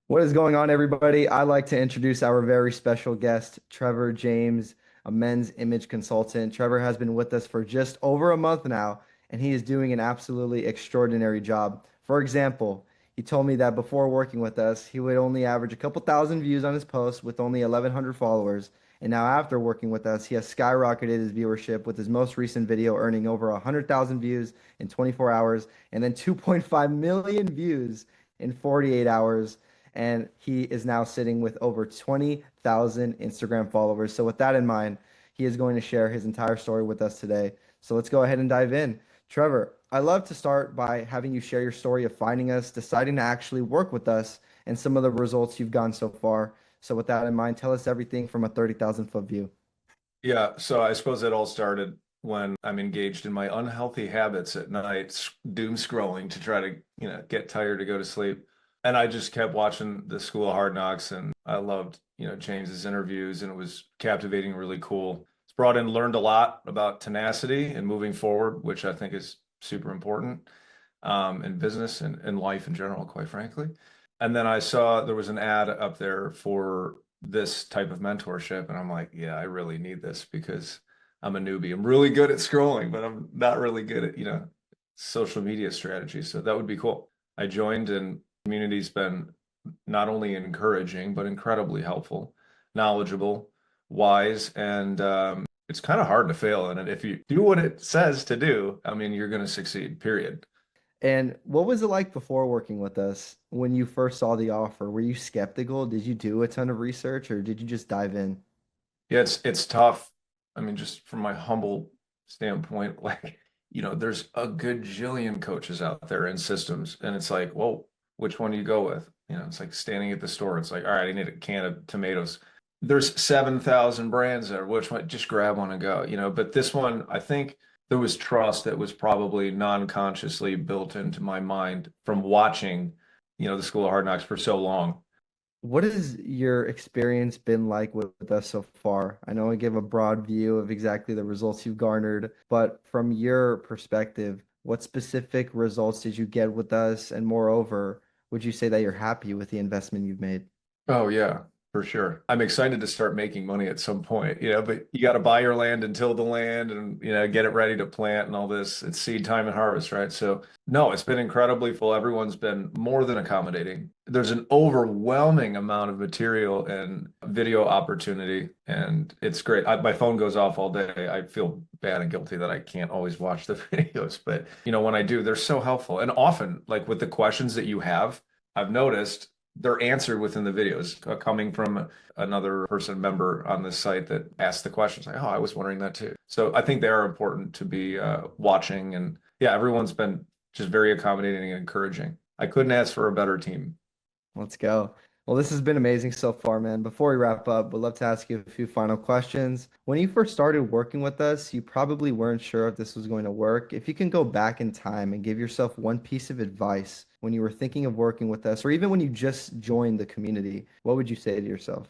What is going on, everybody? I'd like to introduce our very special guest, Trevor James, a men's image consultant. Trevor has been with us for just over a month now, and he is doing an absolutely extraordinary job. For example, he told me that before working with us, he would only average a couple thousand views on his posts with only 1,100 followers. And now, after working with us, he has skyrocketed his viewership with his most recent video earning over 100,000 views in 24 hours and then 2.5 million views in 48 hours, and he is now sitting with over 20,000 Instagram followers. So with that in mind, he is going to share his entire story with us today. So let's go ahead and dive in. Trevor, I love to start by having you share your story of finding us, deciding to actually work with us, and some of the results you've gotten so far. So with that in mind, tell us everything from a 30,000-foot view. Yeah, so I suppose it all started when I'm engaged in my unhealthy habits at night, doom scrolling to try to, get tired to go to sleep. And I just kept watching the School of Hard Knocks, and I loved, James's interviews, and it was captivating, really cool. It's brought in, learned a lot about tenacity and moving forward, which I think is super important in business and in life in general, quite frankly. And then I saw there was an ad up there for this type of mentorship, and I'm like, yeah, I really need this because I'm a newbie. I'm really good at scrolling, but I'm not really good at, social media strategy. So that would be cool. I joined, and community's been not only encouraging, but incredibly helpful, knowledgeable, wise, and it's kind of hard to fail in it. If you do what it says to do, I mean, you're going to succeed, period. And what was it like before working with us when you first saw the offer? Were you skeptical? Did you do a ton of research or did you just dive in? Yeah, it's tough. I mean, just from my humble standpoint, like, there's a good jillion coaches out there in systems, and it's like, well, which one do you go with? It's like standing at the store. It's like, all right, I need a can of tomatoes. There's 7,000 brands there. Which one? Just grab one and go, But this one, I think there was trust that was probably non-consciously built into my mind from watching, the School of Hard Knocks for so long. What has your experience been like with us so far? I know I give a broad view of exactly the results you've garnered, but from your perspective, what specific results did you get with us? And moreover, would you say that you're happy with the investment you've made? Oh yeah, for sure. I'm excited to start making money at some point, but you got to buy your land and till the land and, get it ready to plant and all this. It's seed time and harvest, right? So no, it's been incredibly full. Everyone's been more than accommodating. There's an overwhelming amount of material and video opportunity, and it's great. My phone goes off all day. I feel bad and guilty that I can't always watch the videos, but when I do, they're so helpful. And often, like with the questions that you have, I've noticed they're answered within the videos, coming from another person member on this site that asked the questions like, oh, I was wondering that too. So I think they are important to be watching. And yeah, everyone's been just very accommodating and encouraging. I couldn't ask for a better team. Let's go. Well, this has been amazing so far, man. Before we wrap up, we'd love to ask you a few final questions. When you first started working with us, you probably weren't sure if this was going to work. If you can go back in time and give yourself one piece of advice when you were thinking of working with us, or even when you just joined the community, what would you say to yourself?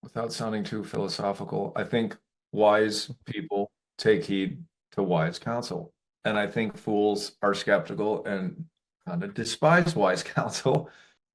Without sounding too philosophical, I think wise people take heed to wise counsel. And I think fools are skeptical and kind of despise wise counsel.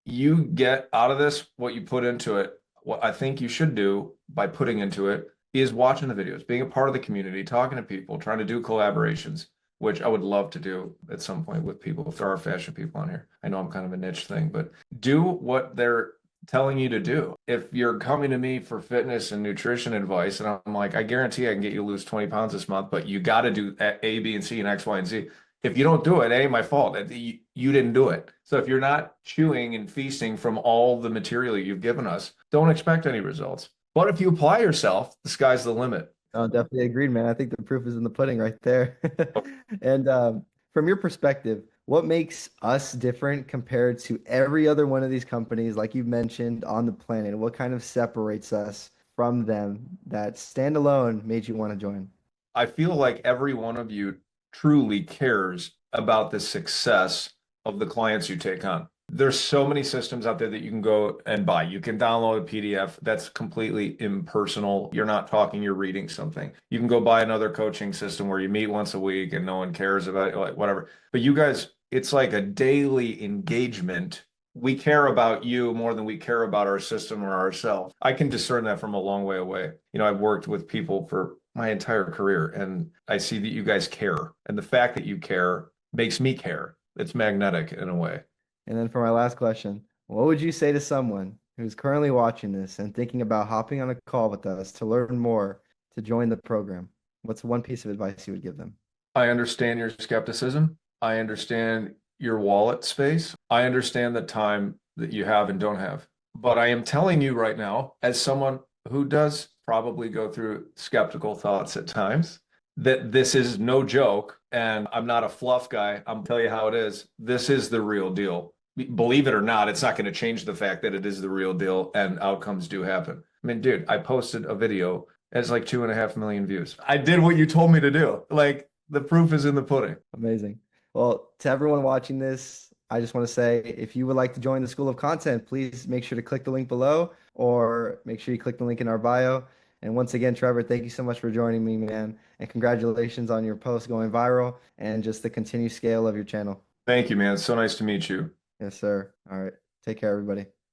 You get out of this what you put into it. What I think you should do by putting into it is watching the videos, being a part of the community, talking to people, trying to do collaborations, which I would love to do at some point with people if there are fashion people on here. I know I'm kind of a niche thing, but do what they're telling you to do. If you're coming to me for fitness and nutrition advice, and I'm like, I guarantee I can get you to lose 20 pounds this month, but you got to do A, B, and C, and X, Y, and Z. If you don't do it, it ain't my fault. You didn't do it. So if you're not chewing and feasting from all the material you've given us, don't expect any results. But if you apply yourself, the sky's the limit. Oh, definitely agreed, man. I think the proof is in the pudding right there. And from your perspective, what makes us different compared to every other one of these companies, like you mentioned, on the planet? What kind of separates us from them that standalone made you want to join? I feel like every one of you truly cares about the success of the clients you take on. There's so many systems out there that you can go and buy. You can download a PDF that's completely impersonal. You're not talking, you're reading something. You can go buy another coaching system where you meet once a week and no one cares about it, like whatever. But you guys, it's like a daily engagement we care about you more than we care about our system or ourselves. I can discern that from a long way away. You know, I've worked with people for my entire career and I see that you guys care. And the fact that you care makes me care. It's magnetic in a way. And then for my last question, what would you say to someone who's currently watching this and thinking about hopping on a call with us to learn more to join the program? What's one piece of advice you would give them? I understand your skepticism. I understand your wallet space. I understand the time that you have and don't have. But I am telling you right now, as someone who does probably go through skeptical thoughts at times, that this is no joke. And I'm not a fluff guy. I'm tell you how it is. This is the real deal. Believe it or not, it's not going to change the fact that it is the real deal and outcomes do happen. I mean, dude, I posted a video. It's like 2.5 million views. I did what you told me to do. Like the proof is in the pudding. Amazing. Well, to everyone watching this, I just want to say if you would like to join the School of Content, please make sure to click the link below or make sure you click the link in our bio. And once again, Trevor, thank you so much for joining me, man. And congratulations on your post going viral and just the continued scale of your channel. Thank you, man. It's so nice to meet you. Yes, sir. All right. Take care, everybody.